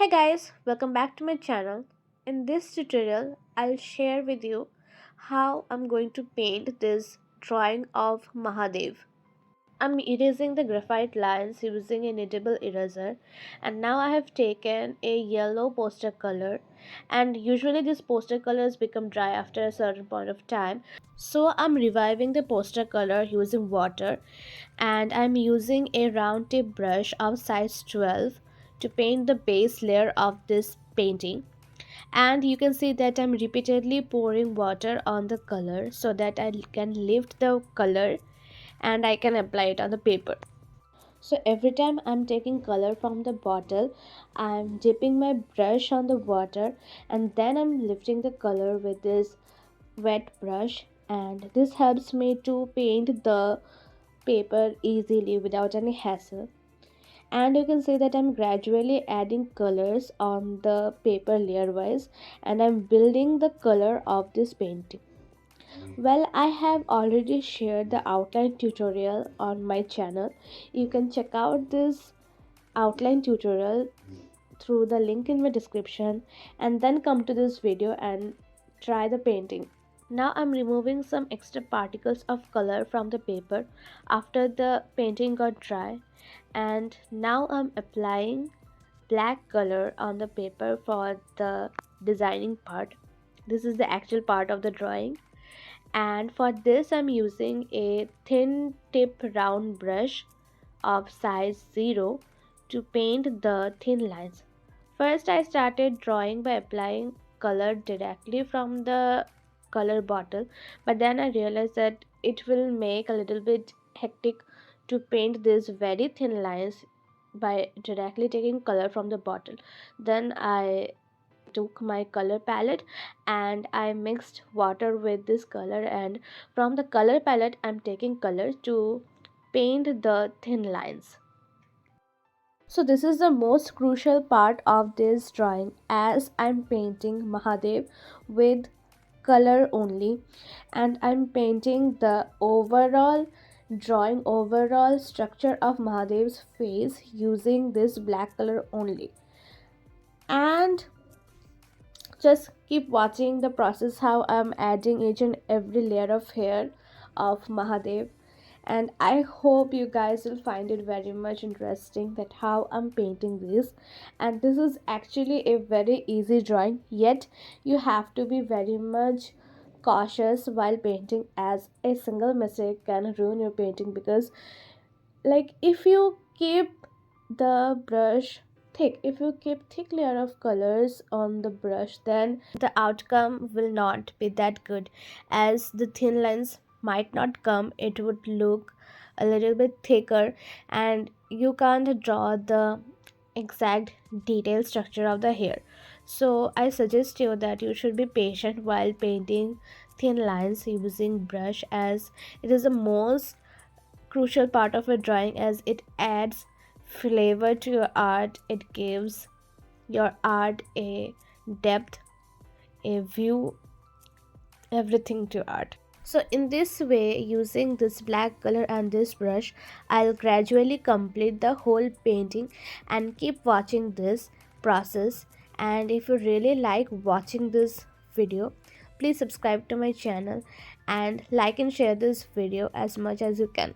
Hey guys, welcome back to my channel. In this tutorial, I'll share with you how I'm going to paint this drawing of Mahadev. I'm erasing the graphite lines using a kneadable eraser, and now I have taken a yellow poster color, and usually these poster colors become dry after a certain point of time. So I'm reviving the poster color using water, and I'm using a round tip brush of size 12 to paint the base layer of this painting. And you can see that I'm repeatedly pouring water on the color so that I can lift the color and I can apply it on the paper. So every time I'm taking color from the bottle, I'm dipping my brush on the water and then I'm lifting the color with this wet brush, and this helps me to paint the paper easily without any hassle. And you can see that I'm gradually adding colors on the paper layer wise, and I'm building the color of this painting. Well, I have already shared the outline tutorial on my channel. You can check out this outline tutorial through the link in my description and then come to this video and try the painting. Now I'm removing some extra particles of color from the paper after the painting got dry, and now I'm applying black color on the paper for the designing part. This is the actual part of the drawing, and for this I'm using a thin tip round brush of size 0 to paint the thin lines. First I started drawing by applying color directly from the color bottle, but then I realized that it will make a little bit hectic to paint these very thin lines by directly taking color from the bottle. Then I took my color palette and I mixed water with this color, and from the color palette I'm taking color to paint the thin lines. So this is the most crucial part of this drawing, as I'm painting Mahadev with color only, and I'm painting the overall structure of Mahadev's face using this black color only. And just keep watching the process how I'm adding each and every layer of hair of Mahadev, and I hope you guys will find it very much interesting that how I'm painting this. And this is actually a very easy drawing, yet you have to be very much cautious while painting, as a single mistake can ruin your painting. Because like if you keep the brush thick, if you keep thick layer of colors on the brush, then the outcome will not be that good, as the thin lines might not come, it would look a little bit thicker and you can't draw the exact detailed structure of the hair. So I suggest you that you should be patient while painting thin lines using brush, as it is the most crucial part of a drawing, as it adds flavor to your art. It gives your art a depth, a view, everything to art. So in this way, using this black color and this brush, I'll gradually complete the whole painting, and keep watching this process. And if you really like watching this video, please subscribe to my channel and like and share this video as much as you can.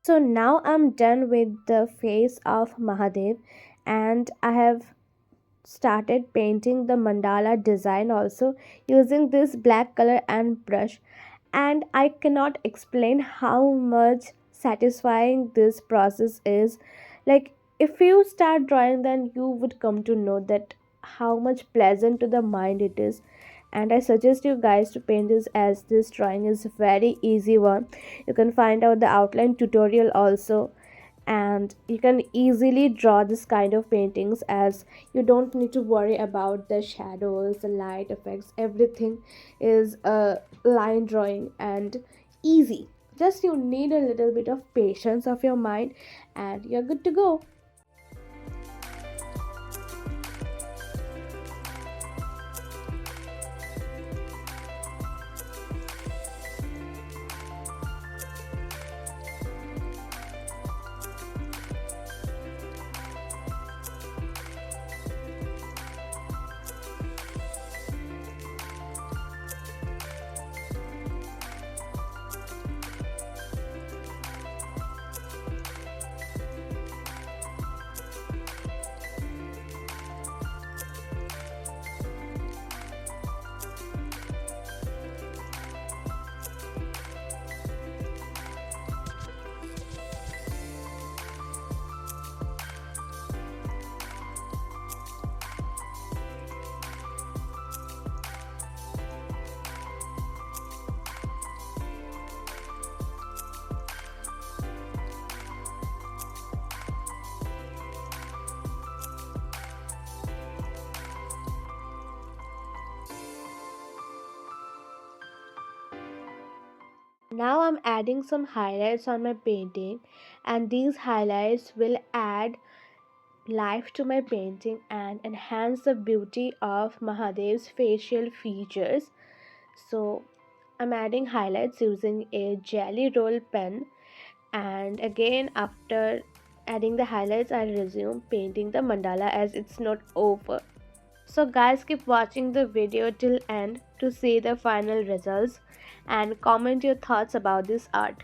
So now I'm done with the face of Mahadev, and I have started painting the mandala design also using this black color and brush. And I cannot explain how much satisfying this process is. Like, if you start drawing, then you would come to know that how much pleasant to the mind it is. And I suggest you guys to paint this, as this drawing is very easy one. You can find out the outline tutorial also, and you can easily draw this kind of paintings, as you don't need to worry about the shadows, the light effects. Everything is a line drawing and easy. Just you need a little bit of patience of your mind, and you're good to go. Now I'm adding some highlights on my painting, and these highlights will add life to my painting and enhance the beauty of Mahadev's facial features. So I'm adding highlights using a jelly roll pen, and again after adding the highlights I resume painting the mandala as it's not over. So guys, keep watching the video till end to see the final results and comment your thoughts about this art.